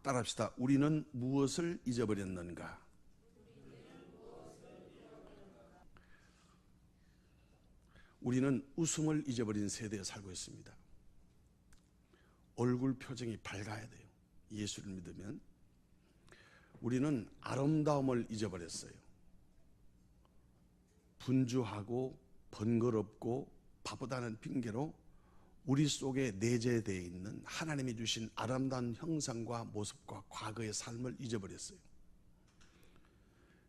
따라합시다. 우리는 무엇을 잊어버렸는가? 우리는 웃음을 잊어버린 세대에 살고 있습니다. 얼굴 표정이 밝아야 돼요. 예수를 믿으면. 우리는 아름다움을 잊어버렸어요. 분주하고 번거롭고 바쁘다는 핑계로 우리 속에 내재되어 있는 하나님이 주신 아름다운 형상과 모습과 과거의 삶을 잊어버렸어요.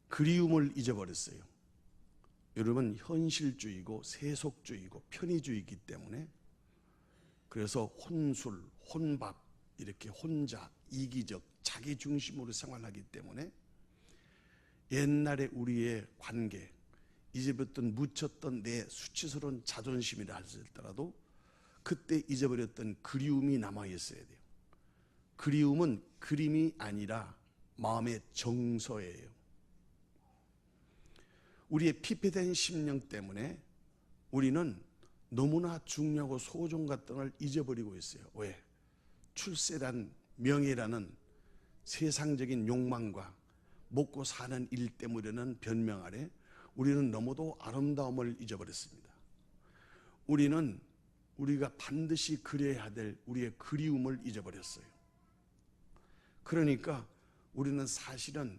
그리움을 잊어버렸어요. 여러분, 현실주의고 세속주의고 편의주의이기 때문에, 그래서 혼술, 혼밥, 이렇게 혼자 이기적 자기 중심으로 생활하기 때문에 옛날에 우리의 관계, 이제부터 묻혔던 내 수치스러운 자존심이라 할지라도 그때 잊어버렸던 그리움이 남아있어야 돼요. 그리움은 그림이 아니라 마음의 정서예요. 우리의 피폐된 심령 때문에 우리는 너무나 중요하고 소중한 것들을 잊어버리고 있어요. 왜? 출세란, 명예라는 세상적인 욕망과 먹고 사는 일 때문에는 변명 아래 우리는 너무도 아름다움을 잊어버렸습니다. 우리는 우리가 반드시 그려야 될 우리의 그리움을 잊어버렸어요. 그러니까 우리는 사실은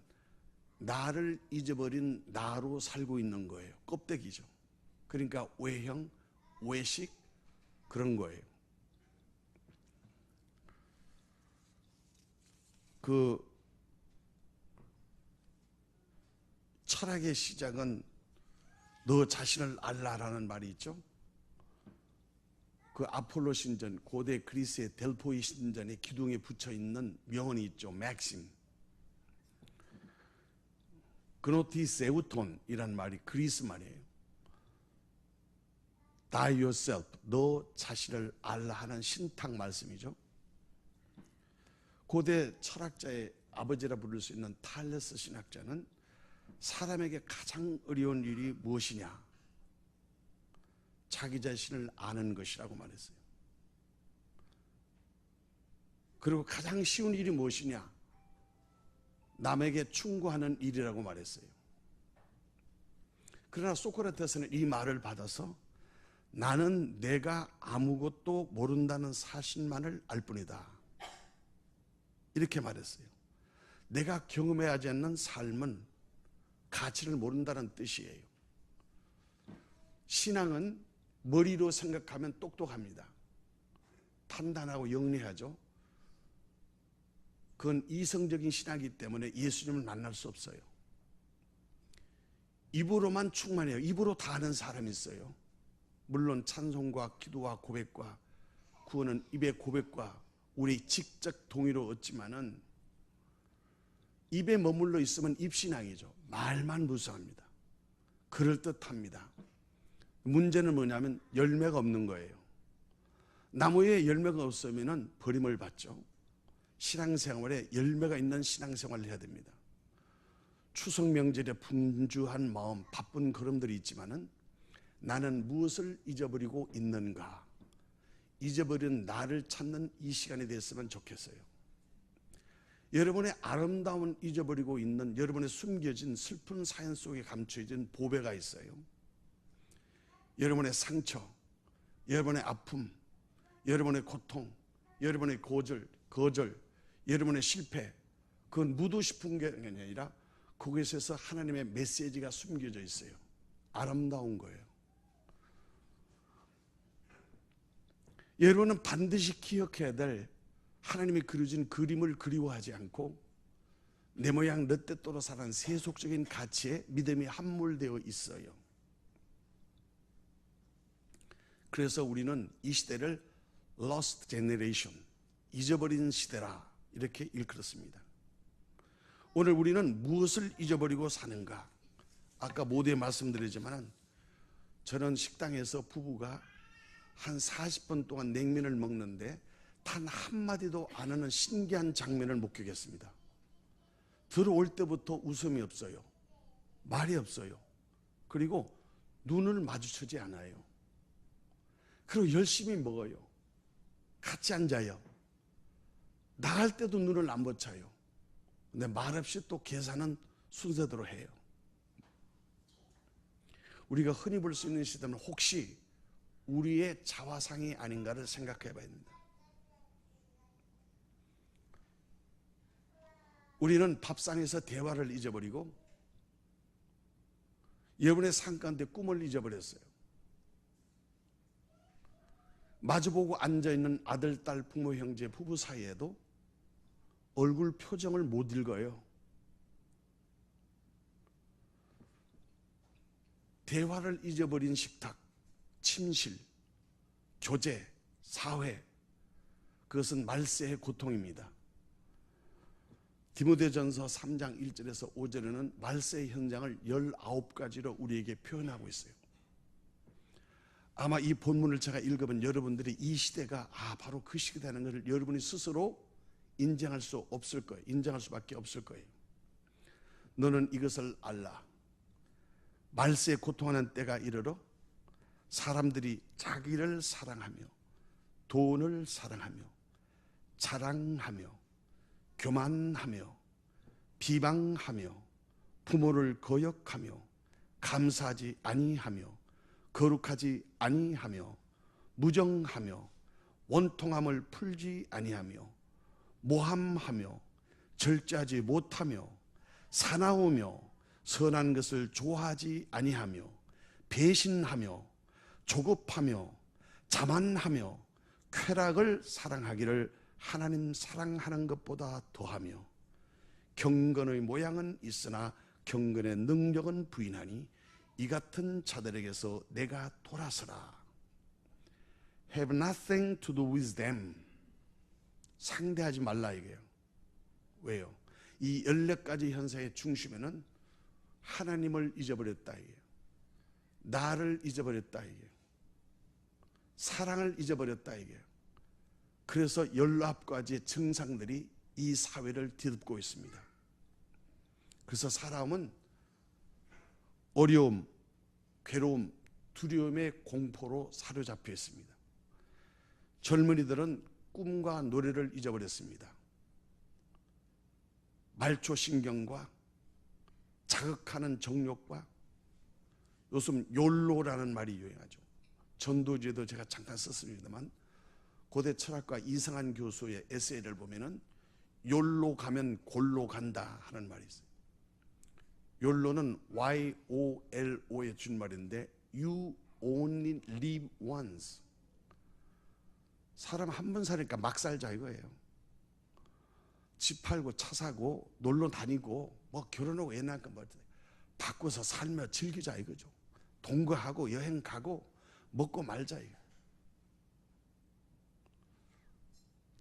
나를 잊어버린 나로 살고 있는 거예요. 껍데기죠. 그러니까 외형, 외식, 그런 거예요. 그 철학의 시작은 너 자신을 알라라는 말이 있죠. 그 아폴로 신전, 고대 그리스의 델포이 신전의 기둥에 붙여 있는 명언이 있죠. 맥심. 그노티세우톤이란 말이 그리스 말이에요. Die yourself, 너 자신을 알라 하는 신탁 말씀이죠. 고대 철학자의 아버지라 부를 수 있는 탈레스 신학자는 사람에게 가장 어려운 일이 무엇이냐? 자기 자신을 아는 것이라고 말했어요. 그리고 가장 쉬운 일이 무엇이냐? 남에게 충고하는 일이라고 말했어요. 그러나 소크라테스는 이 말을 받아서 나는 내가 아무것도 모른다는 사실만을 알 뿐이다, 이렇게 말했어요. 내가 경험하지 않는 삶은 가치를 모른다는 뜻이에요. 신앙은 머리로 생각하면 똑똑합니다. 판단하고 영리하죠. 그건 이성적인 신앙이기 때문에 예수님을 만날 수 없어요. 입으로만 충만해요. 입으로 다 아는 사람이 있어요. 물론 찬송과 기도와 고백과 구원은 입의 고백과 우리 직접 동의로 얻지만은 입에 머물러 있으면 입신앙이죠. 말만 무성합니다. 그럴듯합니다. 문제는 뭐냐면 열매가 없는 거예요. 나무에 열매가 없으면 버림을 받죠. 신앙생활에 열매가 있는 신앙생활을 해야 됩니다. 추석 명절에 분주한 마음, 바쁜 걸음들이 있지만은 나는 무엇을 잊어버리고 있는가? 잊어버린 나를 찾는 이 시간이 됐으면 좋겠어요. 여러분의 아름다움은 잊어버리고 있는 여러분의 숨겨진 슬픈 사연 속에 감춰진 보배가 있어요. 여러분의 상처, 여러분의 아픔, 여러분의 고통, 여러분의 거절, 여러분의 실패, 그건 묻고 싶은 게 아니라 그곳에서 하나님의 메시지가 숨겨져 있어요. 아름다운 거예요. 여러분은 반드시 기억해야 될 하나님이 그려진 그림을 그리워하지 않고 내 모양 내 뜻대로 사는 세속적인 가치에 믿음이 함몰되어 있어요. 그래서 우리는 이 시대를 Lost Generation, 잊어버린 시대라 이렇게 일컬었습니다. 오늘 우리는 무엇을 잊어버리고 사는가? 아까 모두에 말씀드리지만 저는 식당에서 부부가 한 40분 동안 냉면을 먹는데 단 한마디도 안 하는 신기한 장면을 목격했습니다. 들어올 때부터 웃음이 없어요. 말이 없어요. 그리고 눈을 마주치지 않아요. 그리고 열심히 먹어요. 같이 앉아요. 나갈 때도 눈을 안 붙여요. 근데 말없이 또 계산은 순서대로 해요. 우리가 흔히 볼 수 있는 시대는 혹시 우리의 자화상이 아닌가를 생각해 봐야 됩니다. 우리는 밥상에서 대화를 잊어버리고 여러분의 삶 가운데 꿈을 잊어버렸어요. 마주보고 앉아있는 아들, 딸, 부모, 형제, 부부 사이에도 얼굴 표정을 못 읽어요. 대화를 잊어버린 식탁, 침실, 교제, 사회, 그것은 말세의 고통입니다. 디모데전서 3장 1절에서 5절에는 말세의 현장을 19가지로 우리에게 표현하고 있어요. 아마 이 본문을 제가 읽으면 여러분들이 이 시대가 바로 그 시대라는 것을 여러분이 스스로 인정할 수 없을 거예요. 인정할 수밖에 없을 거예요. 너는 이것을 알라. 말세에 고통하는 때가 이르러 사람들이 자기를 사랑하며 돈을 사랑하며 자랑하며 교만하며 비방하며 부모를 거역하며 감사하지 아니하며 거룩하지 아니하며 무정하며 원통함을 풀지 아니하며 모함하며 절제하지 못하며 사나우며 선한 것을 좋아하지 아니하며 배신하며 조급하며 자만하며 쾌락을 사랑하기를 하나님 사랑하는 것보다 더하며 경건의 모양은 있으나 경건의 능력은 부인하니 이 같은 자들에게서 내가 돌아서라. Have nothing to do with them. 상대하지 말라 이게요. 왜요? 이 14가지 현상의 중심에는 하나님을 잊어버렸다 이게요. 나를 잊어버렸다 이게요. 사랑을 잊어버렸다 이게요. 그래서 19가지의 증상들이 이 사회를 뒤덮고 있습니다. 그래서 사람은 어려움, 괴로움, 두려움의 공포로 사로잡혀 있습니다. 젊은이들은 꿈과 노래를 잊어버렸습니다. 말초신경과 자극하는 정욕과 요즘 욜로라는 말이 유행하죠. 전도지에도 제가 잠깐 썼습니다만 고대 철학가 이승환 교수의 에세이를 보면은 욜로 가면 골로 간다 하는 말이 있어요. 욜로는 YOLO의 준말인데 You only live once. 사람 한 번 사니까 막 살자 이거예요. 집 팔고 차 사고 놀러 다니고 뭐 결혼하고 애 낳고 뭐 바꿔서 살며 즐기자 이거죠. 동거하고 여행 가고 먹고 말자 이거.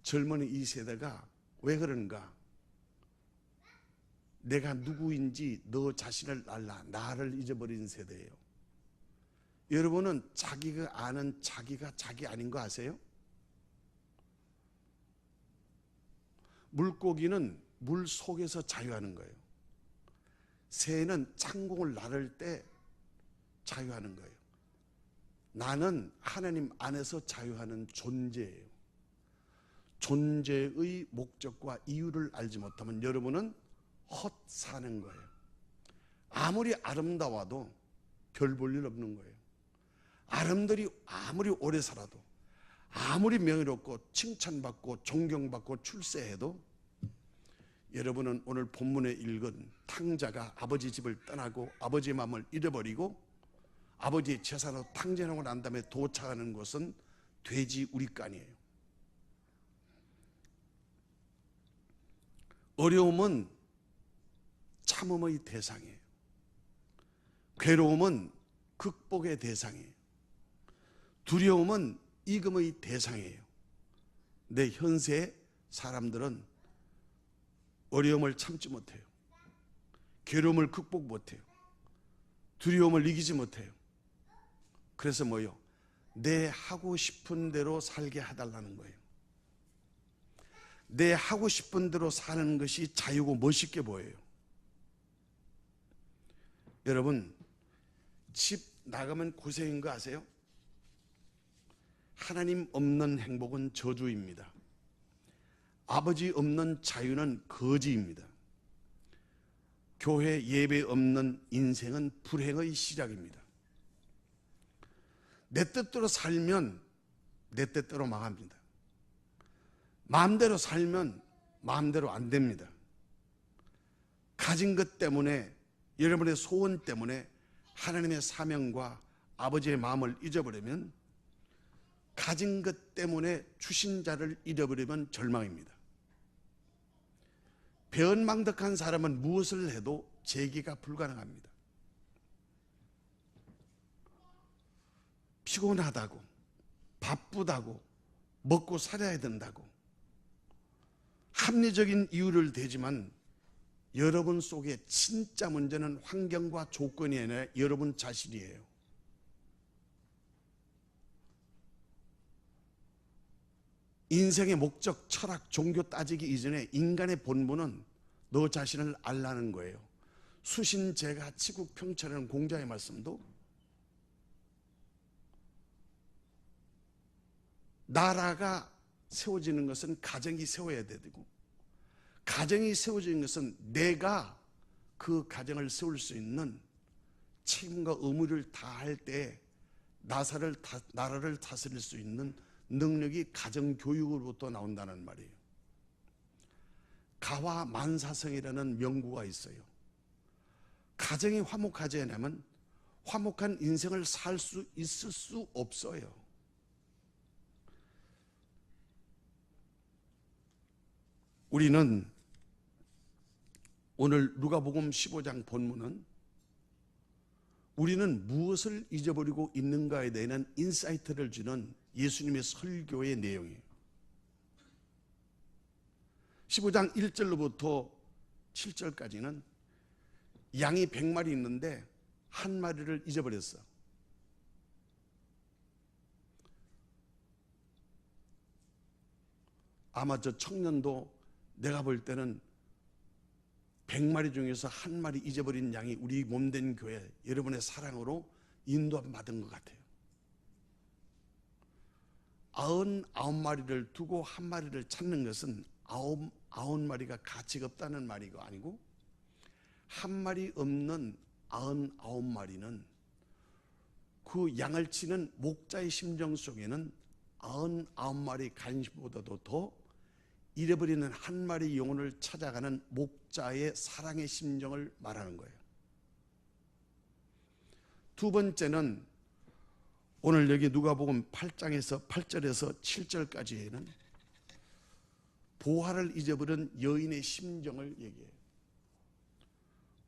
젊은이 이 세대가 왜 그런가? 내가 누구인지 너 자신을 알라. 나를 잊어버린 세대예요. 여러분은 자기가 아는 자기가 자기 아닌 거 아세요? 물고기는 물 속에서 자유하는 거예요. 새는 창공을 나를 때 자유하는 거예요. 나는 하나님 안에서 자유하는 존재예요. 존재의 목적과 이유를 알지 못하면 여러분은 헛사는 거예요. 아무리 아름다워도 별 볼 일 없는 거예요. 아름들이 아무리 오래 살아도 아무리 명예롭고 칭찬받고 존경받고 출세해도 여러분은 오늘 본문에 읽은 탕자가 아버지 집을 떠나고 아버지의 마음을 잃어버리고 아버지의 재산으로 탕진하고 난 다음에 도착하는 곳은 돼지 우리간이에요. 어려움은 참음의 대상이에요. 괴로움은 극복의 대상이에요. 두려움은 이금의 대상이에요. 내 현세의 사람들은 어려움을 참지 못해요. 괴로움을 극복 못해요. 두려움을 이기지 못해요. 그래서 뭐요? 내 하고 싶은 대로 살게 해달라는 거예요. 내 하고 싶은 대로 사는 것이 자유고 멋있게 보여요. 여러분, 집 나가면 고생인 거 아세요? 하나님 없는 행복은 저주입니다. 아버지 없는 자유는 거지입니다. 교회 예배 없는 인생은 불행의 시작입니다. 내 뜻대로 살면 내 뜻대로 망합니다. 마음대로 살면 마음대로 안 됩니다. 가진 것 때문에, 여러분의 소원 때문에 하나님의 사명과 아버지의 마음을 잊어버리면, 가진 것 때문에 주신 자를 잃어버리면 절망입니다. 배은망덕한 사람은 무엇을 해도 재기가 불가능합니다. 피곤하다고, 바쁘다고, 먹고 살아야 된다고 합리적인 이유를 대지만, 여러분 속에 진짜 문제는 환경과 조건이 아니라 여러분 자신이에요. 인생의 목적, 철학, 종교 따지기 이전에 인간의 본분은 너 자신을 알라는 거예요. 수신제가 치국평천하는 공자의 말씀도 나라가 세워지는 것은 가정이 세워야 되고, 가정이 세워지는 것은 내가 그 가정을 세울 수 있는 책임과 의무를 다할 때 나라를 다스릴 수 있는 능력이 가정교육으로부터 나온다는 말이에요. 가화만사성이라는 명구가 있어요. 가정이 화목하지 않으면 화목한 인생을 살 수 있을 수 없어요. 우리는 오늘 누가복음 15장 본문은 우리는 무엇을 잊어버리고 있는가에 대한 인사이트를 주는 예수님의 설교의 내용이에요. 15장 1절로부터 7절까지는 양이 100마리 있는데 한 마리를 잊어버렸어. 아마 저 청년도 내가 볼 때는 100마리 중에서 한 마리 잊어버린 양이 우리 몸된 교회, 여러분의 사랑으로 인도받은 것 같아요. 99마리를 두고 한 마리를 찾는 것은 99마리가 가치가 없다는 말이가 아니고, 한 마리 없는 99마리는 그 양을 치는 목자의 심정 속에는 99마리 간식보다도 더 잃어버리는 한 마리 영혼을 찾아가는 목자의 사랑의 심정을 말하는 거예요. 두 번째는 오늘 여기 누가복음 8장에서 8절에서 7절까지에는 보화를 잊어버린 여인의 심정을 얘기해요.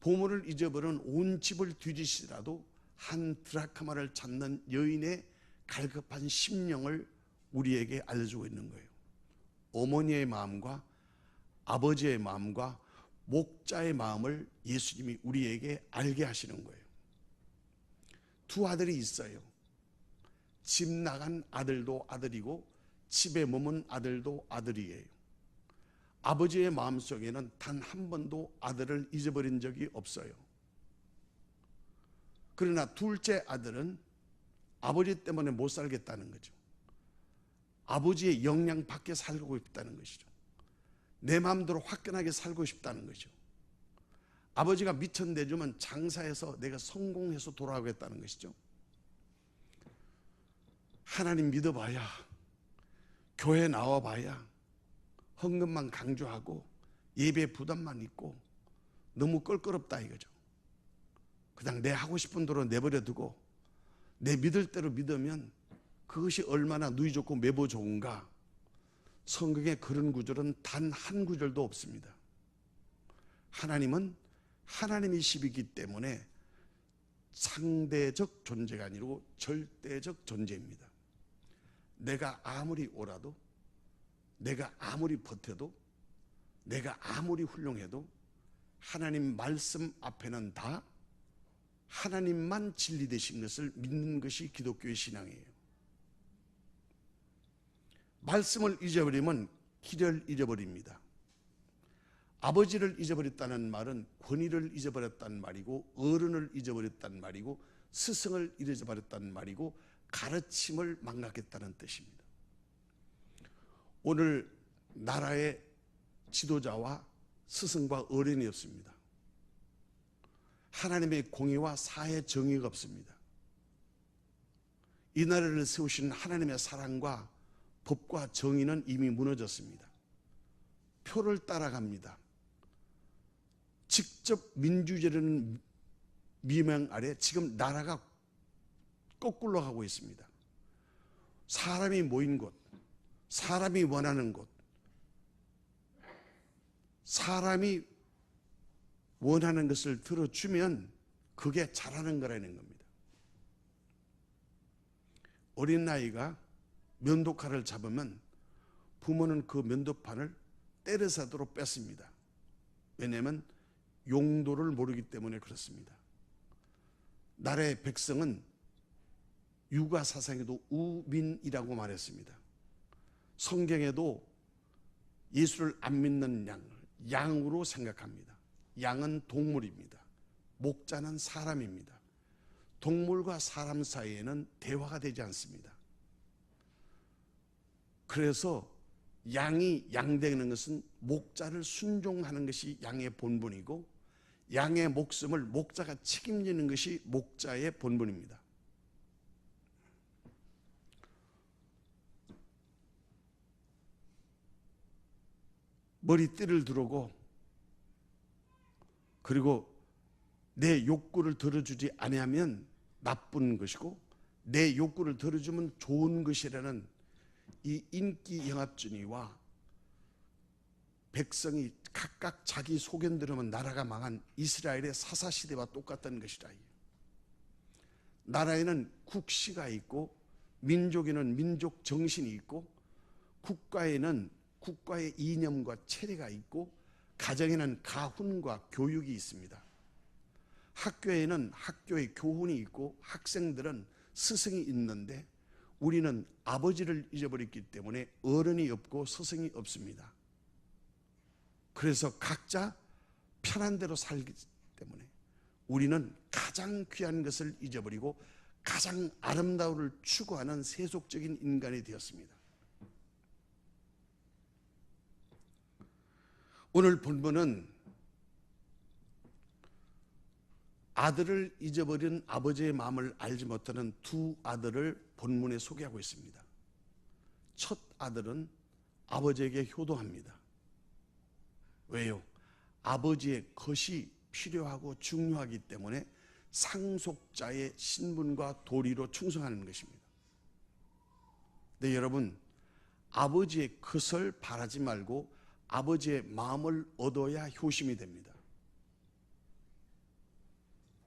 보물을 잊어버린 온 집을 뒤지시더라도 한 드라크마를 찾는 여인의 갈급한 심령을 우리에게 알려주고 있는 거예요. 어머니의 마음과 아버지의 마음과 목자의 마음을 예수님이 우리에게 알게 하시는 거예요. 두 아들이 있어요. 집 나간 아들도 아들이고 집에 머문 아들도 아들이에요. 아버지의 마음속에는 단 한 번도 아들을 잊어버린 적이 없어요. 그러나 둘째 아들은 아버지 때문에 못 살겠다는 거죠. 아버지의 영향 밖에 살고 싶다는 것이죠. 내 마음대로 화끈하게 살고 싶다는 거죠. 아버지가 미천 내주면 장사해서 내가 성공해서 돌아오겠다는 것이죠. 하나님 믿어봐야, 교회 나와봐야 헌금만 강조하고 예배 부담만 있고 너무 껄끄럽다 이거죠. 그냥 내 하고 싶은 대로 내버려 두고 내 믿을 대로 믿으면 그것이 얼마나 누이 좋고 매보 좋은가. 성경에 그런 구절은 단 한 구절도 없습니다. 하나님은 하나님이시기 때문에 상대적 존재가 아니고 절대적 존재입니다. 내가 아무리 오라도, 내가 아무리 버텨도, 내가 아무리 훌륭해도 하나님 말씀 앞에는 다 하나님만 진리 되신 것을 믿는 것이 기독교의 신앙이에요. 말씀을 잊어버리면 길을 잃어버립니다. 아버지를 잊어버렸다는 말은 권위를 잊어버렸다는 말이고, 어른을 잊어버렸다는 말이고, 스승을 잊어버렸다는 말이고, 가르침을 망각했다는 뜻입니다. 오늘 나라의 지도자와 스승과 어른이 없습니다. 하나님의 공의와 사회 정의가 없습니다. 이 나라를 세우신 하나님의 사랑과 법과 정의는 이미 무너졌습니다. 표를 따라갑니다. 직접 민주제라는 미명 아래 지금 나라가 거꾸로 가고 있습니다. 사람이 모인 곳, 사람이 원하는 곳, 사람이 원하는 것을 들어주면 그게 잘하는 거라는 겁니다. 어린 아이가 면도칼을 잡으면 부모는 그 면도판을 때려서도로 뺐습니다. 왜냐하면 용도를 모르기 때문에 그렇습니다. 나라의 백성은 유가사상에도 우민이라고 말했습니다. 성경에도 예수를 안 믿는 양으로 생각합니다. 양은 동물입니다. 목자는 사람입니다. 동물과 사람 사이에는 대화가 되지 않습니다. 그래서 양이 양되는 것은 목자를 순종하는 것이 양의 본분이고, 양의 목숨을 목자가 책임지는 것이 목자의 본분입니다. 머리띠를 두르고 그리고 내 욕구를 들어주지 아니하면 나쁜 것이고, 내 욕구를 들어주면 좋은 것이라는 이 인기 영합주의와 백성이 각각 자기 소견대로만 나라가 망한 이스라엘의 사사시대와 똑같다는 것이다. 나라에는 국시가 있고, 민족에는 민족 정신이 있고, 국가에는 국가의 이념과 체례가 있고, 가정에는 가훈과 교육이 있습니다. 학교에는 학교의 교훈이 있고, 학생들은 스승이 있는데, 우리는 아버지를 잊어버렸기 때문에 어른이 없고 스승이 없습니다. 그래서 각자 편한 대로 살기 때문에 우리는 가장 귀한 것을 잊어버리고 가장 아름다움을 추구하는 세속적인 인간이 되었습니다. 오늘 본문은 아들을 잊어버린 아버지의 마음을 알지 못하는 두 아들을 본문에 소개하고 있습니다. 첫 아들은 아버지에게 효도합니다. 왜요? 아버지의 것이 필요하고 중요하기 때문에 상속자의 신분과 도리로 충성하는 것입니다. 네, 여러분, 아버지의 것을 바라지 말고 아버지의 마음을 얻어야 효심이 됩니다.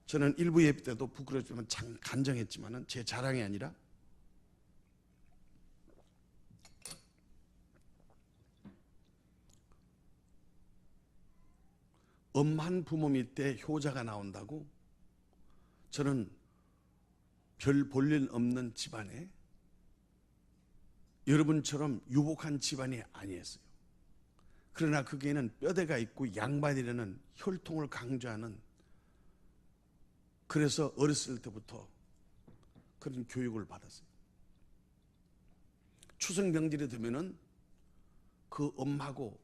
저는 일부 예배 때도 부끄럽지만 참 간증했지만 제 자랑이 아니라 엄한 부모 밑에 효자가 나온다고 저는 별 볼일 없는 집안에, 여러분처럼 유복한 집안이 아니었어요. 그러나 거기에는 뼈대가 있고 양반이라는 혈통을 강조하는, 그래서 어렸을 때부터 그런 교육을 받았어요. 추석 명절이 되면은 그 엄하고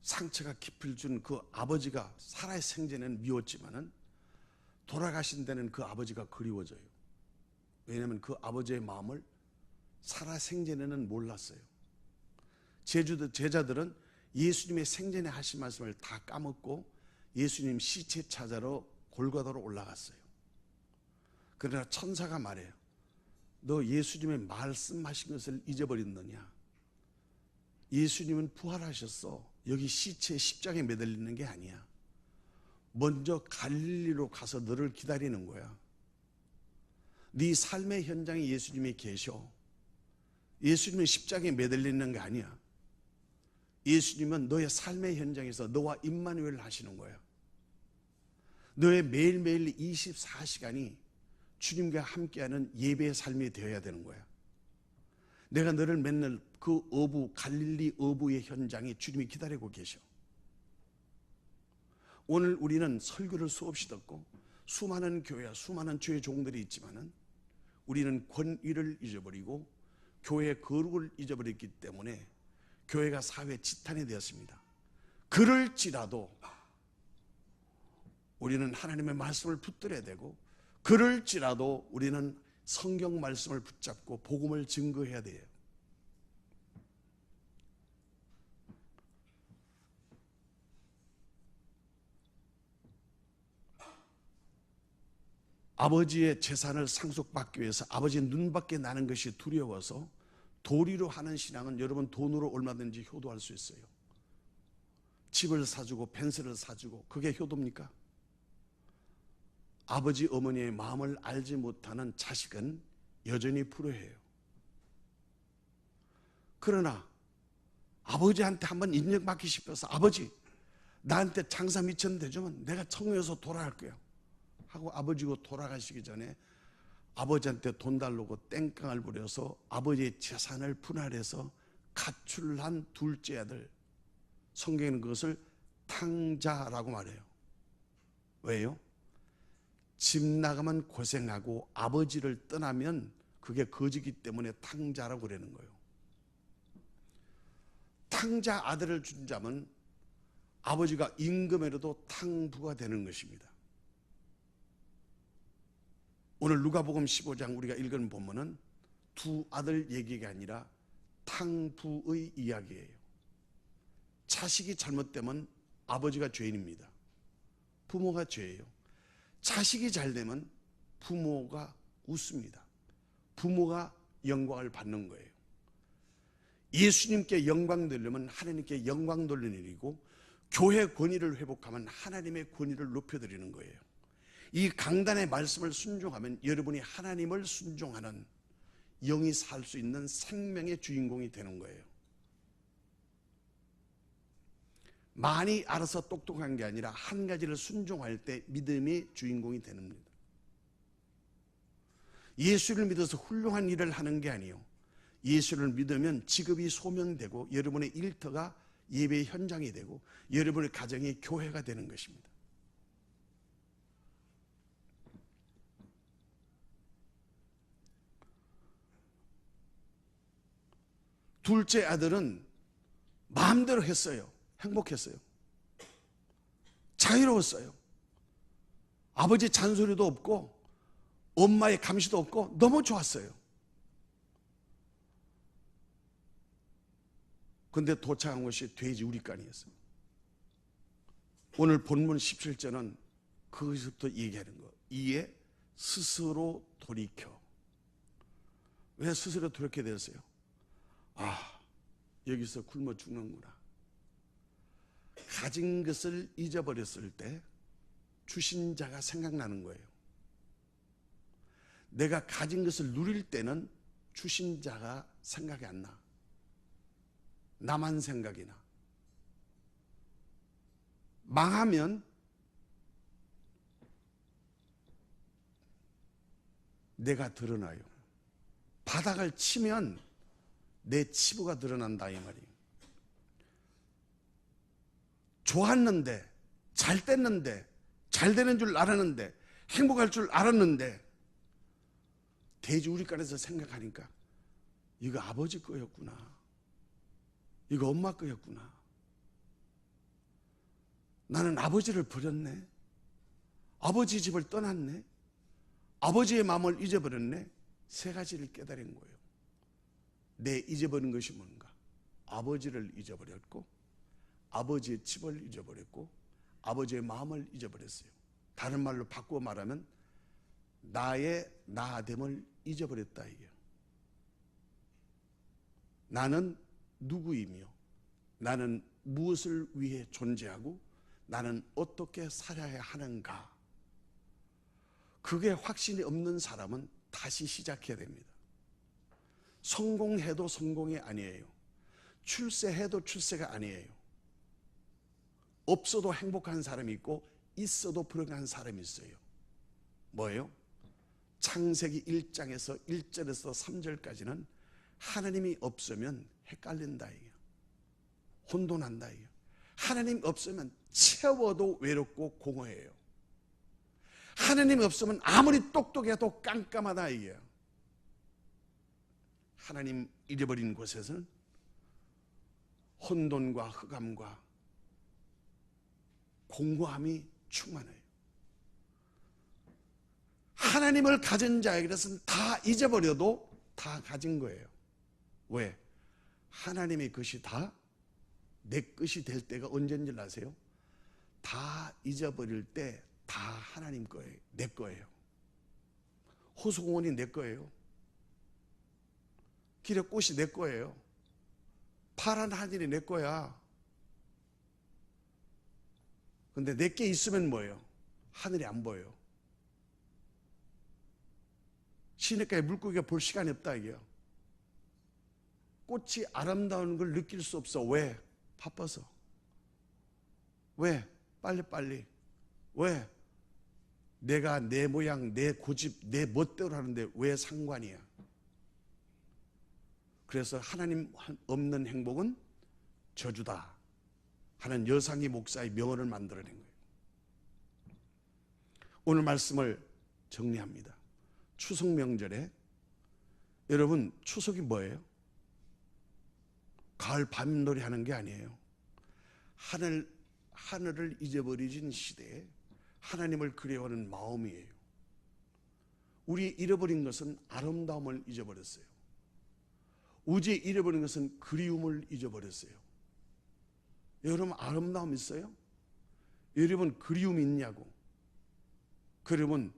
상처가 깊을 준 그 아버지가 살아 생전에는 미웠지만은 돌아가신 데는 그 아버지가 그리워져요. 왜냐하면 그 아버지의 마음을 살아 생전에는 몰랐어요. 제자들은 예수님의 생전에 하신 말씀을 다 까먹고 예수님 시체 찾아러 골고다로 올라갔어요. 그러나 천사가 말해요. 너 예수님의 말씀하신 것을 잊어버렸느냐? 예수님은 부활하셨어. 여기 시체 십자가에 매달리는 게 아니야. 먼저 갈릴리로 가서 너를 기다리는 거야. 네 삶의 현장에 예수님이 계셔. 예수님은 십자가에 매달리는 게 아니야. 예수님은 너의 삶의 현장에서 너와 임마누엘 하시는 거야. 너의 매일매일 24시간이 주님과 함께하는 예배의 삶이 되어야 되는 거야. 내가 너를 맨날 그 갈릴리 어부의 현장에 주님이 기다리고 계셔. 오늘 우리는 설교를 수없이 듣고 수많은 교회와 수많은 주의 종들이 있지만은 우리는 권위를 잊어버리고 교회의 거룩을 잊어버렸기 때문에 교회가 사회 지탄이 되었습니다. 그럴지라도 우리는 하나님의 말씀을 붙들어야 되고, 그럴지라도 우리는 성경 말씀을 붙잡고 복음을 증거해야 돼요. 아버지의 재산을 상속받기 위해서 아버지의 눈밖에 나는 것이 두려워서 도리로 하는 신앙은 여러분 돈으로 얼마든지 효도할 수 있어요. 집을 사주고 펜스를 사주고, 그게 효도입니까? 아버지 어머니의 마음을 알지 못하는 자식은 여전히 불효해요. 그러나 아버지한테 한번 인정받기 싶어서, 아버지 나한테 장사 미천 대주면 내가 청구해서 돌아갈 거야 하고 아버지고 돌아가시기 전에 아버지한테 돈 달라고 땡깡을 부려서 아버지의 재산을 분할해서 가출한 둘째 아들, 성경에는 그것을 탕자라고 말해요. 왜요? 집 나가면 고생하고 아버지를 떠나면 그게 거지기 때문에 탕자라고 그러는 거예요. 탕자 아들을 준 자면 아버지가 임금에라도 탕부가 되는 것입니다. 오늘 누가복음 15장 우리가 읽은 본문은 두 아들 얘기가 아니라 탕부의 이야기예요. 자식이 잘못되면 아버지가 죄인입니다. 부모가 죄예요. 자식이 잘되면 부모가 웃습니다. 부모가 영광을 받는 거예요. 예수님께 영광 돌리면 하나님께 영광 돌리는 일이고, 교회 권위를 회복하면 하나님의 권위를 높여드리는 거예요. 이 강단의 말씀을 순종하면 여러분이 하나님을 순종하는 영이 살 수 있는 생명의 주인공이 되는 거예요. 많이 알아서 똑똑한 게 아니라 한 가지를 순종할 때 믿음의 주인공이 되는 겁니다. 예수를 믿어서 훌륭한 일을 하는 게 아니에요. 예수를 믿으면 직업이 소명되고 여러분의 일터가 예배의 현장이 되고 여러분의 가정이 교회가 되는 것입니다. 둘째 아들은 마음대로 했어요. 행복했어요. 자유로웠어요. 아버지 잔소리도 없고 엄마의 감시도 없고 너무 좋았어요. 그런데 도착한 것이 돼지 우리간이었어요. 오늘 본문 17절은 그것부터 얘기하는 거. 이에 스스로 돌이켜. 왜 스스로 돌이켜야 되었어요? 아, 여기서 굶어 죽는구나. 가진 것을 잊어버렸을 때 주신 자가 생각나는 거예요. 내가 가진 것을 누릴 때는 주신 자가 생각이 안 나. 나만 생각이 나. 망하면 내가 드러나요. 바닥을 치면 내 치부가 드러난다 이 말이에요. 좋았는데, 잘 됐는데, 잘 되는 줄 알았는데, 행복할 줄 알았는데 돼지 우리간에서 생각하니까 이거 아버지 거였구나, 이거 엄마 거였구나, 나는 아버지를 버렸네, 아버지 집을 떠났네, 아버지의 마음을 잊어버렸네. 세 가지를 깨달은 거예요. 내 잊어버린 것이 뭔가? 아버지를 잊어버렸고, 아버지의 집을 잊어버렸고, 아버지의 마음을 잊어버렸어요. 다른 말로 바꾸어 말하면 나의 나됨을 잊어버렸다 이게요. 나는 누구이며 나는 무엇을 위해 존재하고 나는 어떻게 살아야 하는가. 그게 확신이 없는 사람은 다시 시작해야 됩니다. 성공해도 성공이 아니에요. 출세해도 출세가 아니에요. 없어도 행복한 사람이 있고 있어도 불행한 사람이 있어요. 뭐예요? 창세기 1장에서 1절에서 3절까지는 하나님이 없으면 헷갈린다 이게, 혼돈한다 이게. 하나님 없으면 채워도 외롭고 공허해요. 하나님 없으면 아무리 똑똑해도 깜깜하다 이게. 하나님 잃어버린 곳에서는 혼돈과 흑암과 공허함이 충만해요. 하나님을 가진 자에게는 다 잊어버려도 다 가진 거예요. 왜? 하나님의 것이 다 내 것이 될 때가 언제인지 아세요? 다 잊어버릴 때 다 하나님 거예요. 내 거예요. 호수공원이 내 거예요. 길의 꽃이 내 거예요. 파란 하늘이 내 거야. 근데 내게 있으면 뭐예요? 하늘이 안 보여요. 시냇가에 물고기가 볼 시간이 없다 이게요. 꽃이 아름다운 걸 느낄 수 없어. 왜? 바빠서. 왜? 빨리빨리. 왜? 내가 내 모양, 내 고집, 내 멋대로 하는데 왜 상관이야? 그래서 하나님 없는 행복은 저주다 하는 여상희 목사의 명언을 만들어낸 거예요. 오늘 말씀을 정리합니다. 추석 명절에 여러분 추석이 뭐예요? 가을 밤놀이 하는 게 아니에요. 하늘을 잊어버리진 시대에 하나님을 그리워하는 마음이에요. 우리 잃어버린 것은 아름다움을 잊어버렸어요. 우주에 잃어버린 것은 그리움을 잊어버렸어요. 여러분 아름다움 있어요? 여러분 그리움 있냐고? 그러면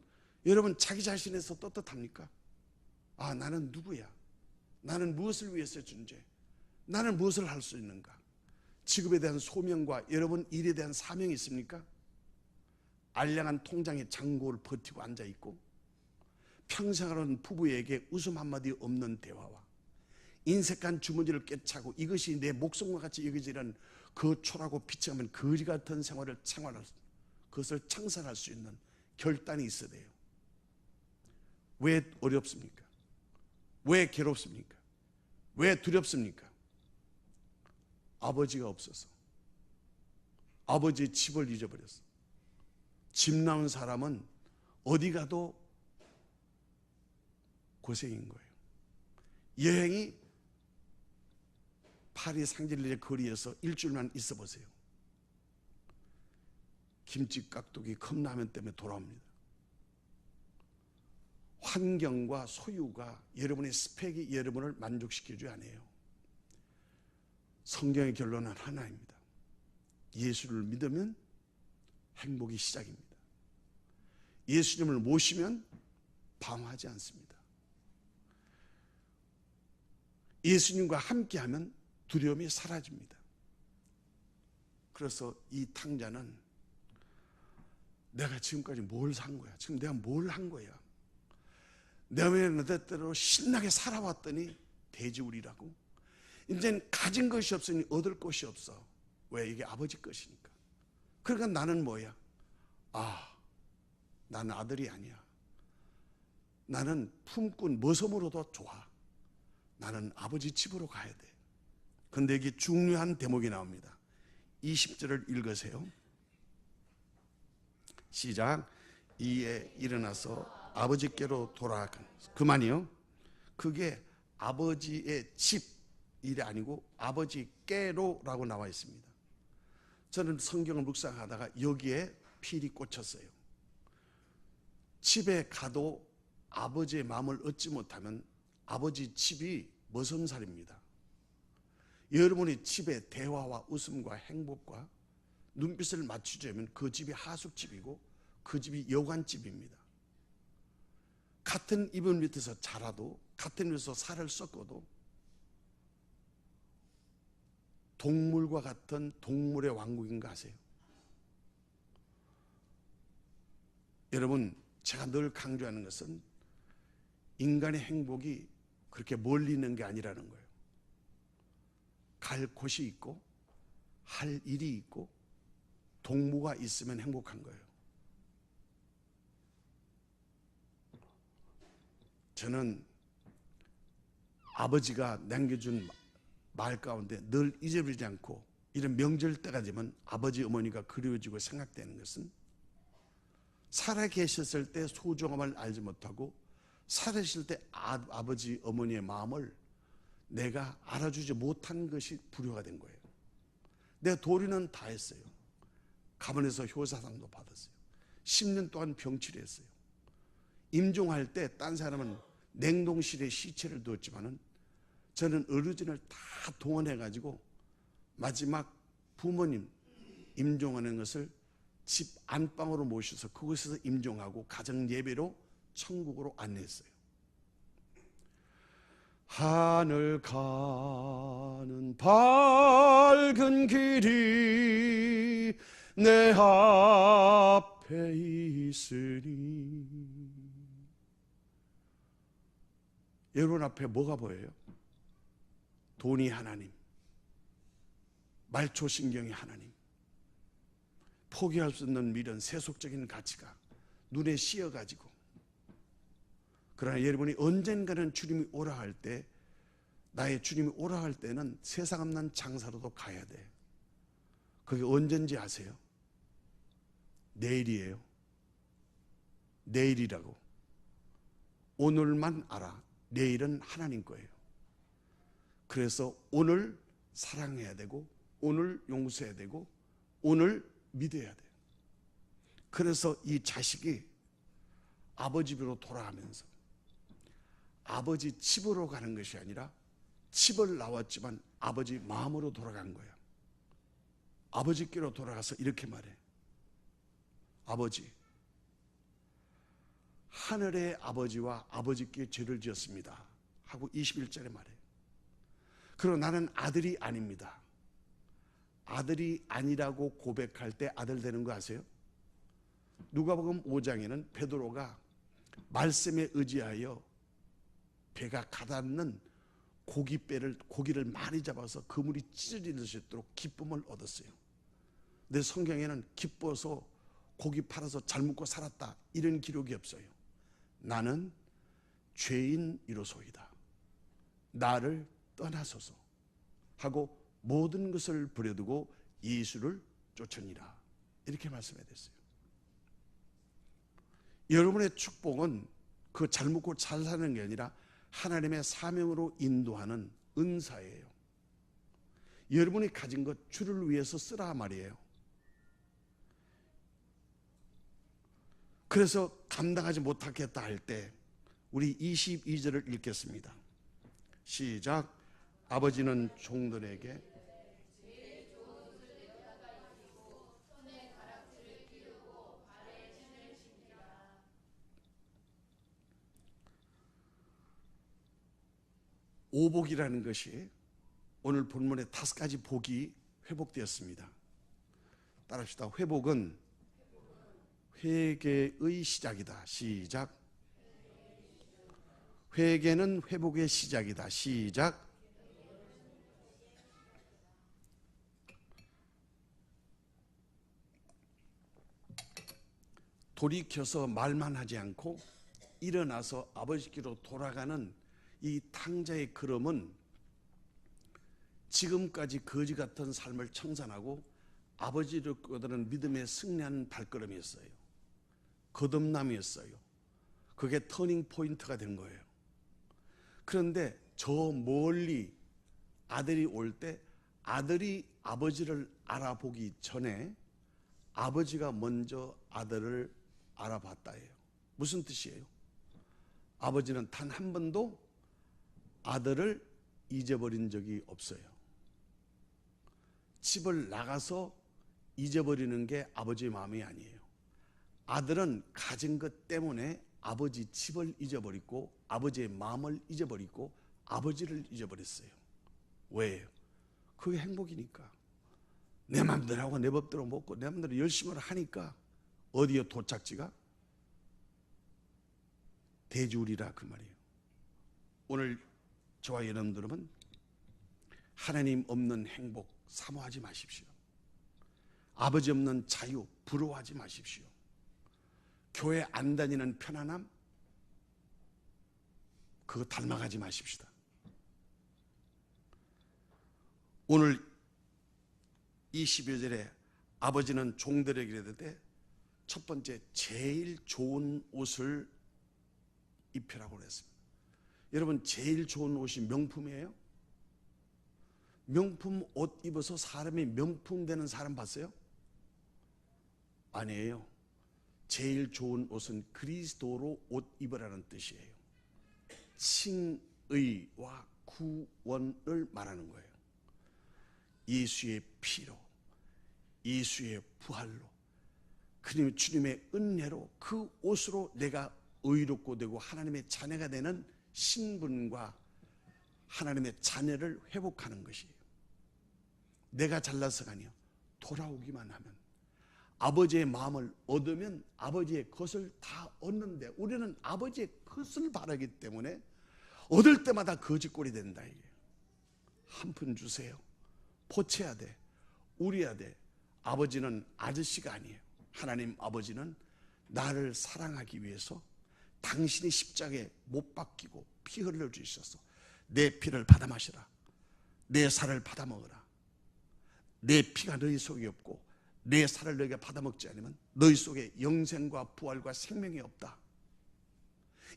여러분 자기 자신에서 떳떳합니까? 아, 나는 누구야? 나는 무엇을 위해서 존재해? 나는 무엇을 할 수 있는가? 직업에 대한 소명과 여러분 일에 대한 사명이 있습니까? 알량한 통장에 잔고를 버티고 앉아있고 평생하는 부부에게 웃음 한마디 없는 대화와 인색한 주머니를 꿰차고 이것이 내 목숨과 같이 여겨지는 거초라고 비춰가면 거지 같은 생활할 그것을 창설할 수 있는 결단이 있어야 돼요. 왜 어렵습니까? 왜 괴롭습니까? 왜 두렵습니까? 아버지가 없어서. 아버지의 집을 잊어버렸어. 집 나온 사람은 어디 가도 고생인 거예요. 여행이 파리 상젤리제 거리에서 일주일만 있어 보세요. 김치 깍두기 컵라면 때문에 돌아옵니다. 환경과 소유가 여러분의 스펙이 여러분을 만족시켜주지 않아요. 성경의 결론은 하나입니다. 예수를 믿으면 행복이 시작입니다. 예수님을 모시면 방황하지 않습니다. 예수님과 함께하면 두려움이 사라집니다. 그래서 이 탕자는 내가 지금까지 뭘 산 거야? 지금 내가 뭘 한 거야? 내가 왜 내 뜻대로 신나게 살아왔더니 돼지우리라고? 이제는 가진 것이 없으니 얻을 것이 없어. 왜? 이게 아버지 것이니까. 그러니까 나는 뭐야? 아, 나는 아들이 아니야. 나는 품꾼 머섬으로도 좋아. 나는 아버지 집으로 가야 돼. 그런데 여기 중요한 대목이 나옵니다. 20절을 읽으세요. 시작. 이에 일어나서 아버지께로 돌아간. 그만이요. 그게 아버지의 집 일이 아니고 아버지께로라고 나와 있습니다. 저는 성경을 묵상하다가 여기에 필이 꽂혔어요. 집에 가도 아버지의 마음을 얻지 못하면 아버지 집이 머슴살입니다. 여러분이 집에 대화와 웃음과 행복과 눈빛을 맞추자면 그 집이 하숙집이고 그 집이 여관집입니다. 같은 이불 밑에서 자라도 같은 입에서 살을 섞어도 동물과 같은 동물의 왕국인가 아세요? 여러분, 제가 늘 강조하는 것은 인간의 행복이 그렇게 멀리 있는 게 아니라는 거예요. 갈 곳이 있고 할 일이 있고 동무가 있으면 행복한 거예요. 저는 아버지가 남겨준 말 가운데 늘 잊어버리지 않고 이런 명절 때가 되면 아버지 어머니가 그리워지고 생각되는 것은 살아 계셨을 때 소중함을 알지 못하고 살아계실 때 아버지 어머니의 마음을 내가 알아주지 못한 것이 불효가 된 거예요. 내 도리는 다 했어요. 가문에서 효사상도 받았어요. 10년 동안 병치료했어요. 임종할 때 딴 사람은 냉동실에 시체를 두었지만은 저는 의료진을 다 동원해가지고 마지막 부모님 임종하는 것을 집 안방으로 모셔서 그곳에서 임종하고 가정 예배로 천국으로 안내했어요. 하늘 가는 밝은 길이 내 앞에 있으니. 여러분 앞에 뭐가 보여요? 돈이 하나님, 말초신경이 하나님, 포기할 수 없는 미련, 세속적인 가치가 눈에 씌어가지고. 그러나 여러분이 언젠가는 주님이 오라 할 때, 나의 주님이 오라 할 때는 세상 없는 장사로도 가야 돼. 그게 언젠지 아세요? 내일이에요. 내일이라고. 오늘만 알아. 내일은 하나님 거예요. 그래서 오늘 사랑해야 되고, 오늘 용서해야 되고, 오늘 믿어야 돼요. 그래서 이 자식이 아버지 집으로 돌아가면서 아버지 집으로 가는 것이 아니라 집을 나왔지만 아버지 마음으로 돌아간 거예요. 아버지께로 돌아가서 이렇게 말해. 아버지, 하늘의 아버지와 아버지께 죄를 지었습니다 하고 21절에 말해. 그리고 나는 아들이 아닙니다. 아들이 아니라고 고백할 때 아들 되는 거 아세요? 누가복음 5장에는 베드로가 말씀에 의지하여 배가 가닿는 고기를 많이 잡아서 그물이 찢어질 수 있도록 기쁨을 얻었어요. 근데 성경에는 기뻐서 고기 팔아서 잘 먹고 살았다 이런 기록이 없어요. 나는 죄인이로소이다. 나를 떠나소서 하고 모든 것을 버려두고 예수를 쫓으니라. 이렇게 말씀해 됐어요. 여러분의 축복은 그 잘 먹고 잘 사는 게 아니라 하나님의 사명으로 인도하는 은사예요. 여러분이 가진 것 주를 위해서 쓰라 말이에요. 그래서 감당하지 못하겠다 할 때 우리 22절을 읽겠습니다. 시작. 아버지는 종들에게 오복이라는 것이 오늘 본문에 5가지 복이 회복되었습니다. 따라합시다. 회복은 회개의 시작이다. 시작. 회개는 회복의 시작이다. 시작. 돌이켜서 말만 하지 않고 일어나서 아버지께로 돌아가는 이 탕자의 걸음은 지금까지 거지 같은 삶을 청산하고 아버지를 거두는 믿음의 승리하는 발걸음이었어요. 거듭남이었어요. 그게 터닝 포인트가 된 거예요. 그런데 저 멀리 아들이 올 때 아들이 아버지를 알아보기 전에 아버지가 먼저 아들을 알아봤다예요. 무슨 뜻이에요? 아버지는 단 한 번도 아들을 잊어버린 적이 없어요. 집을 나가서 잊어버리는 게 아버지의 마음이 아니에요. 아들은 가진 것 때문에 아버지 집을 잊어버리고 아버지의 마음을 잊어버리고 아버지를 잊어버렸어요. 왜요? 그게 행복이니까. 내 마음대로 하고 내 법대로 먹고 내 마음대로 열심히 하니까 어디에 도착지가? 대주리라 그 말이에요. 오늘 저와 여러분들은 하나님 없는 행복 사모하지 마십시오. 아버지 없는 자유 부러워하지 마십시오. 교회 안 다니는 편안함 그거 닮아가지 마십시다. 오늘 22절에 아버지는 종들에게 이르되 첫 번째 제일 좋은 옷을 입히라고 그랬습니다. 여러분 제일 좋은 옷이 명품이에요? 명품 옷 입어서 사람이 명품 되는 사람 봤어요? 아니에요. 제일 좋은 옷은 그리스도로 옷 입으라는 뜻이에요. 칭의와 구원을 말하는 거예요. 예수의 피로, 예수의 부활로, 주님의 은혜로 그 옷으로 내가 의롭고 되고 하나님의 자녀가 되는 신분과 하나님의 자녀를 회복하는 것이에요. 내가 잘나서가 아니요, 돌아오기만 하면, 아버지의 마음을 얻으면 아버지의 것을 다 얻는데, 우리는 아버지의 것을 바라기 때문에 얻을 때마다 거짓골이 된다. 이게 한 푼 주세요. 포체해야 돼, 우려야 돼. 아버지는 아저씨가 아니에요. 하나님 아버지는 나를 사랑하기 위해서 당신이 십자가에 못 박히고 피 흘려주셔서 내 피를 받아 마시라, 내 살을 받아 먹어라. 내 피가 너희 속에 없고 내 살을 너희가 받아 먹지 않으면 너희 속에 영생과 부활과 생명이 없다.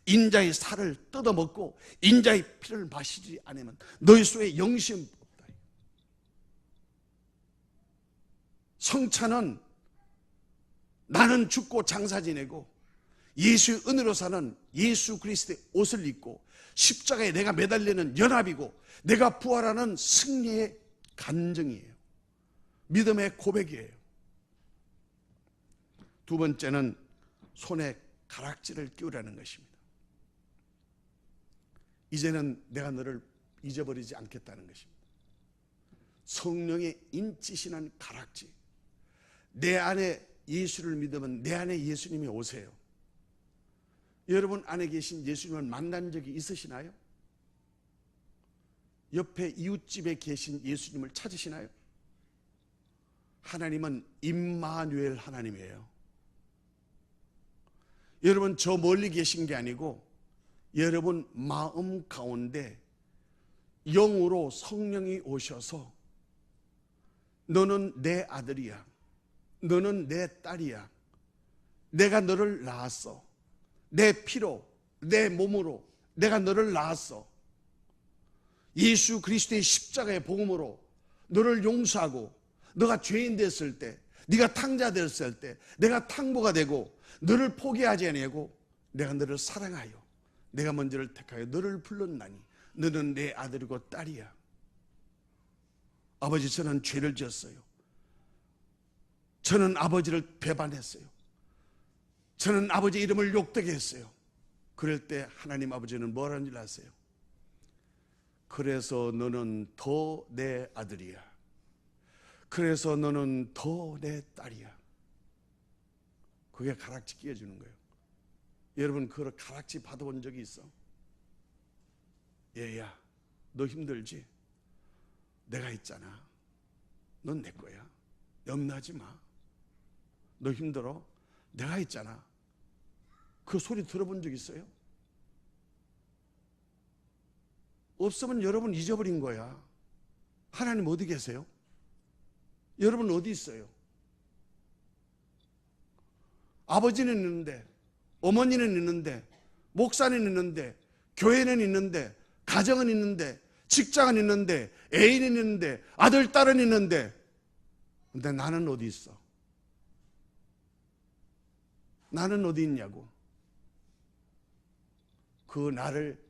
인자의 살을 뜯어먹고 인자의 피를 마시지 않으면 너희 속에 영생이 없다. 성찬은 나는 죽고 장사 지내고 예수의 은혜로 사는 예수 그리스도의 옷을 입고 십자가에 내가 매달리는 연합이고 내가 부활하는 승리의 간증이에요. 믿음의 고백이에요. 두 번째는 손에 가락지를 끼우라는 것입니다. 이제는 내가 너를 잊어버리지 않겠다는 것입니다. 성령의 인치시는 가락지. 내 안에 예수를 믿으면 내 안에 예수님이 오세요. 여러분 안에 계신 예수님을 만난 적이 있으시나요? 옆에 이웃집에 계신 예수님을 찾으시나요? 하나님은 임마누엘 하나님이에요. 여러분 저 멀리 계신 게 아니고 여러분 마음 가운데 영으로 성령이 오셔서 너는 내 아들이야, 너는 내 딸이야, 내가 너를 낳았어, 내 피로 내 몸으로 내가 너를 낳았어, 예수 그리스도의 십자가의 복음으로 너를 용서하고 너가 죄인 됐을 때, 네가 탕자 됐을 때 내가 탕보가 되고 너를 포기하지 아니하고 내가 너를 사랑하여 내가 먼저를 택하여 너를 불렀나니 너는 내 아들이고 딸이야. 아버지, 저는 죄를 지었어요. 저는 아버지를 배반했어요. 저는 아버지 이름을 욕되게 했어요. 그럴 때 하나님 아버지는 뭐라는 줄 아세요? 그래서 너는 더 내 아들이야. 그래서 너는 더 내 딸이야. 그게 가락지 끼워주는 거예요. 여러분 그 가락지 받아본 적이 있어? 얘야, 너 힘들지? 내가 있잖아. 넌 내 거야. 염려하지 마. 너 힘들어? 내가 있잖아. 그 소리 들어본 적 있어요? 없으면 여러분 잊어버린 거야. 하나님 어디 계세요? 여러분 어디 있어요? 아버지는 있는데, 어머니는 있는데, 목사는 있는데, 교회는 있는데, 가정은 있는데, 직장은 있는데, 애인은 있는데, 아들, 딸은 있는데, 근데 나는 어디 있어? 나는 어디 있냐고. 그 나를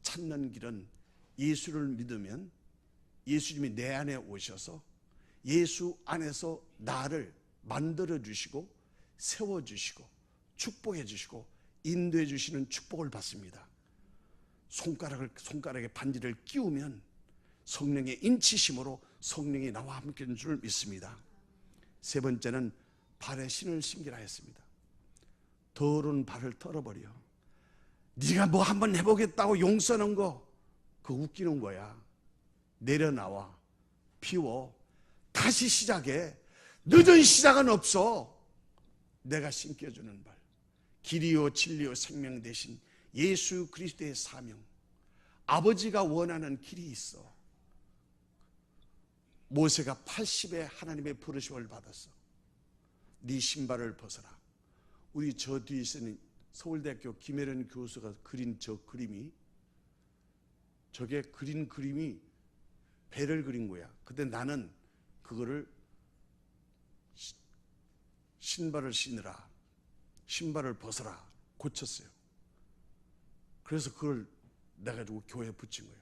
찾는 길은 예수를 믿으면 예수님이 내 안에 오셔서 예수 안에서 나를 만들어 주시고 세워 주시고 축복해 주시고 인도해 주시는 축복을 받습니다. 손가락에 반지를 끼우면 성령의 인치심으로 성령이 나와 함께 있는 줄 믿습니다. 세 번째는 발에 신을 신기라 했습니다. 더러운 발을 털어버려. 네가 뭐 한번 해보겠다고 용 써는 거 그거 웃기는 거야. 내려나와 비워 다시 시작해. 늦은 시작은 없어. 내가 신겨주는 발, 길이요 진리요 생명 대신 예수 그리스도의 사명, 아버지가 원하는 길이 있어. 모세가 80에 하나님의 부르심을 받았어. 네 신발을 벗어라. 우리 저 뒤에 있는 서울대학교 김혜련 교수가 그린 저 그림이, 저게 그린 그림이 배를 그린 거야. 근데 나는 그거를 신발을 신으라, 신발을 벗어라 고쳤어요. 그래서 그걸 내가지고 교회에 붙인 거예요.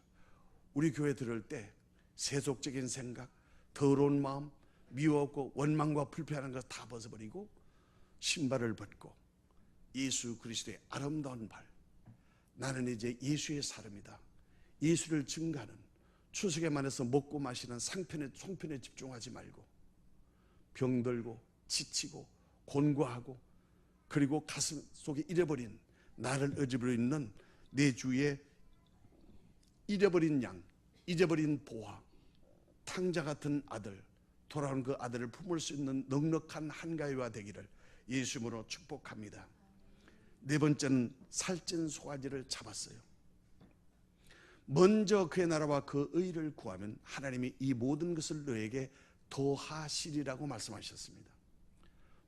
우리 교회 들을 때 세속적인 생각, 더러운 마음, 미워하고 원망과 불평하는 것 다 벗어버리고 신발을 벗고 예수 그리스도의 아름다운 발, 나는 이제 예수의 사람이다, 예수를 증거하는, 추석에만 해서 먹고 마시는 송편에 집중하지 말고 병들고 지치고 곤고하고 그리고 가슴 속에 잃어버린, 나를 의지로 있는 내 주위에 잃어버린 양, 잊어버린 보화, 탕자 같은 아들, 돌아온 그 아들을 품을 수 있는 넉넉한 한가위가 되기를 예수님으로 축복합니다. 네 번째는 살찐 송아지를 잡았어요. 먼저 그의 나라와 그 의를 구하면 하나님이 이 모든 것을 너에게 더하시리라고 말씀하셨습니다.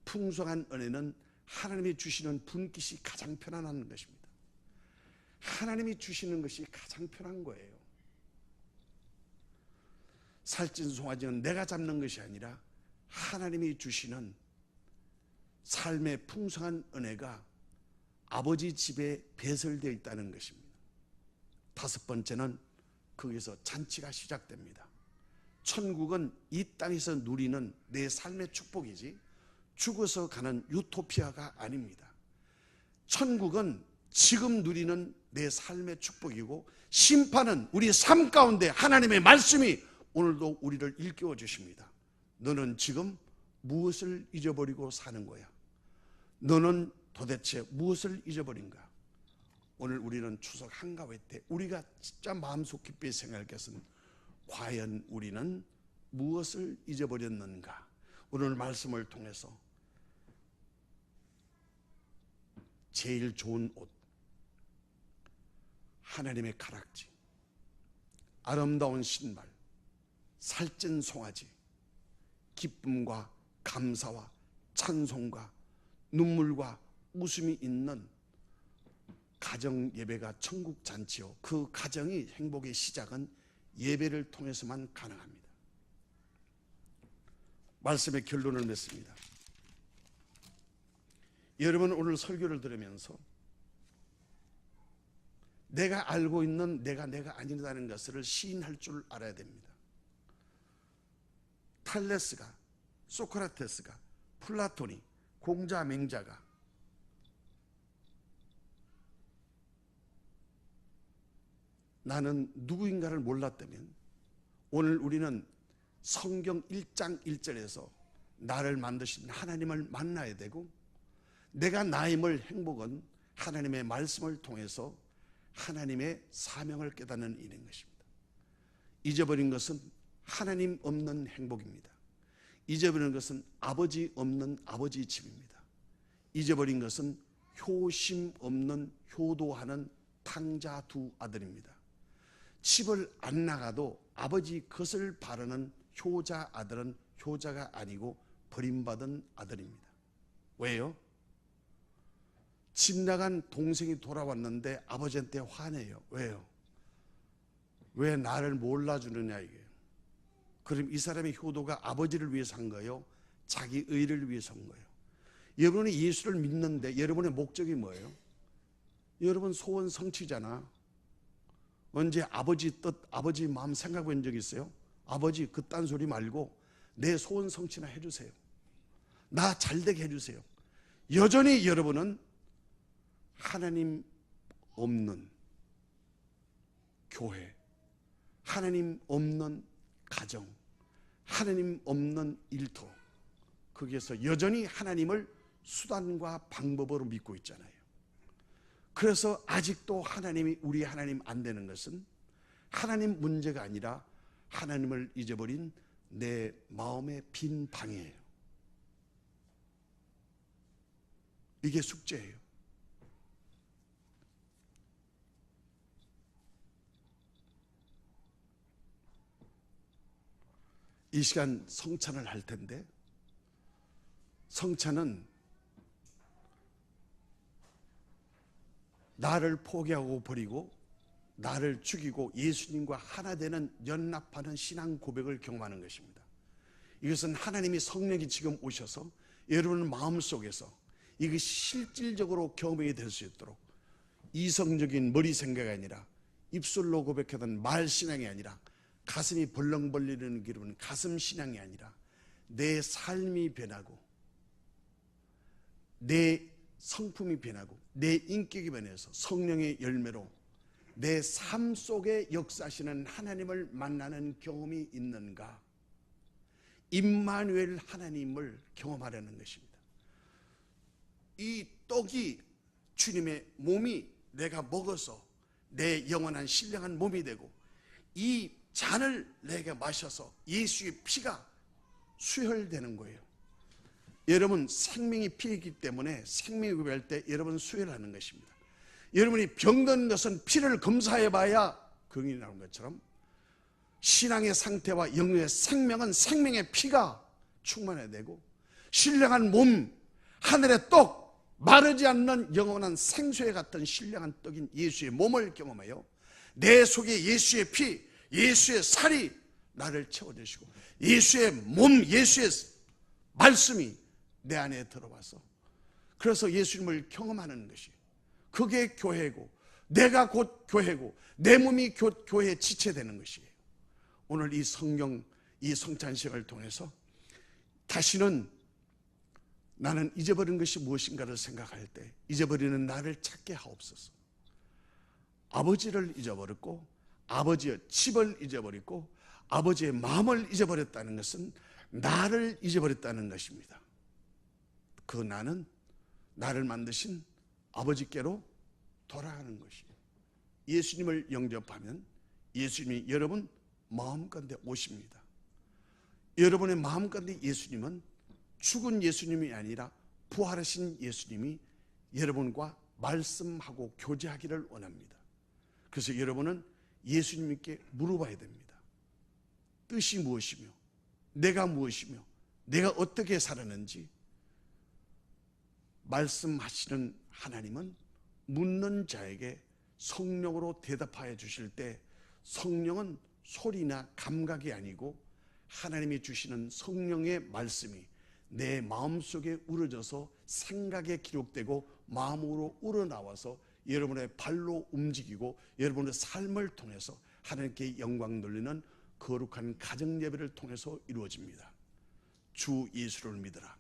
풍성한 은혜는 하나님이 주시는 분깃이 가장 편안한 것입니다. 하나님이 주시는 것이 가장 편한 거예요. 살찐 송아지는 내가 잡는 것이 아니라 하나님이 주시는 삶의 풍성한 은혜가 아버지 집에 배설되어 있다는 것입니다. 다섯 번째는 거기서 잔치가 시작됩니다. 천국은 이 땅에서 누리는 내 삶의 축복이지 죽어서 가는 유토피아가 아닙니다. 천국은 지금 누리는 내 삶의 축복이고, 심판은 우리 삶 가운데 하나님의 말씀이 오늘도 우리를 일깨워 주십니다. 너는 지금 무엇을 잊어버리고 사는 거야? 너는 도대체 무엇을 잊어버린가? 오늘 우리는 추석 한가위 때 우리가 진짜 마음속 깊이 생각할 것은, 과연 우리는 무엇을 잊어버렸는가? 오늘 말씀을 통해서 제일 좋은 옷, 하나님의 가락지, 아름다운 신발, 살찐 송아지, 기쁨과 감사와 찬송과 눈물과 웃음이 있는 가정 예배가 천국 잔치요, 그 가정이 행복의 시작은 예배를 통해서만 가능합니다. 말씀의 결론을 맺습니다. 여러분, 오늘 설교를 들으면서 내가 알고 있는 내가 아니라는 것을 시인할 줄 알아야 됩니다. 탈레스가, 소크라테스가, 플라톤이, 공자 맹자가 나는 누구인가를 몰랐다면, 오늘 우리는 성경 1장 1절에서 나를 만드신 하나님을 만나야 되고, 내가 나임을 행복은 하나님의 말씀을 통해서 하나님의 사명을 깨닫는 일인 것입니다. 잊어버린 것은 하나님 없는 행복입니다. 잊어버린 것은 아버지 없는 아버지 집입니다. 잊어버린 것은 효심 없는 효도하는 탕자 두 아들입니다. 집을 안 나가도 아버지 것을 바라는 효자 아들은 효자가 아니고 버림받은 아들입니다. 왜요? 집 나간 동생이 돌아왔는데 아버지한테 화내요. 왜요? 왜 나를 몰라주느냐 이게. 그럼 이 사람의 효도가 아버지를 위해서 한 거예요? 자기 의를 위해서 한 거예요? 여러분이 예수를 믿는데 여러분의 목적이 뭐예요? 여러분 소원 성취잖아. 언제 아버지 뜻, 아버지 마음 생각해 본 적 있어요? 아버지 그딴 소리 말고 내 소원 성취나 해주세요. 나 잘되게 해주세요. 여전히 여러분은 하나님 없는 교회, 하나님 없는 가정, 하나님 없는 일터, 거기에서 여전히 하나님을 수단과 방법으로 믿고 있잖아요. 그래서 아직도 하나님이 우리 하나님 안 되는 것은 하나님 문제가 아니라 하나님을 잊어버린 내 마음의 빈 방이에요. 이게 숙제예요. 이 시간 성찬을 할 텐데, 성찬은 나를 포기하고 버리고 나를 죽이고 예수님과 하나 되는 연합하는 신앙 고백을 경험하는 것입니다. 이것은 하나님이 성령이 지금 오셔서 여러분 마음속에서 이것이 실질적으로 경험이 될 수 있도록 이성적인 머리 생각이 아니라 입술로 고백하던 말 신앙이 아니라 가슴이 벌렁벌리는 기름은 가슴 신앙이 아니라 내 삶이 변하고 내 성품이 변하고 내 인격이 변해서 성령의 열매로 내 삶 속에 역사하시는 하나님을 만나는 경험이 있는가? 임마누엘 하나님을 경험하려는 것입니다. 이 떡이 주님의 몸이 내가 먹어서 내 영원한 신령한 몸이 되고 이 잔을 내가 마셔서 예수의 피가 수혈되는 거예요. 여러분 생명이 피이기 때문에 생명이 구별할 때 여러분 수혈하는 것입니다. 여러분이 병든 것은 피를 검사해 봐야 병이 나오는 것처럼 신앙의 상태와 영의 생명은 생명의 피가 충만해야 되고 신령한 몸, 하늘의 떡, 마르지 않는 영원한 생수에 같은 신령한 떡인 예수의 몸을 경험하여 내 속에 예수의 피, 예수의 살이 나를 채워주시고 예수의 몸, 예수의 말씀이 내 안에 들어와서 그래서 예수님을 경험하는 것이 그게 교회고 내가 곧 교회고 내 몸이 교회의 지체되는 것이에요. 오늘 이 성경, 이 성찬식을 통해서 다시는 나는 잊어버린 것이 무엇인가를 생각할 때 잊어버리는 나를 찾게 하옵소서. 아버지를 잊어버렸고 아버지의 집을 잊어버렸고 아버지의 마음을 잊어버렸다는 것은 나를 잊어버렸다는 것입니다. 그 나는 나를 만드신 아버지께로 돌아가는 것이에요. 예수님을 영접하면 예수님이 여러분 마음가운데 오십니다. 여러분의 마음가운데 예수님은 죽은 예수님이 아니라 부활하신 예수님이 여러분과 말씀하고 교제하기를 원합니다. 그래서 여러분은 예수님께 물어봐야 됩니다. 뜻이 무엇이며 내가 무엇이며 내가 어떻게 살았는지 말씀하시는 하나님은 묻는 자에게 성령으로 대답하여 주실 때 성령은 소리나 감각이 아니고 하나님이 주시는 성령의 말씀이 내 마음속에 우러져서 생각에 기록되고 마음으로 우러나와서 여러분의 발로 움직이고 여러분의 삶을 통해서 하나님께 영광 돌리는 거룩한 가정 예배를 통해서 이루어집니다. 주 예수를 믿으라.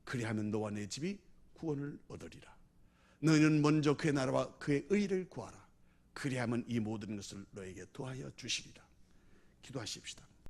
그리하면 너와 내 집이 구원을 얻으리라. 너희는 먼저 그의 나라와 그의 의를 구하라. 그리하면 이 모든 것을 너에게 더하여 주시리라. 기도하십시다.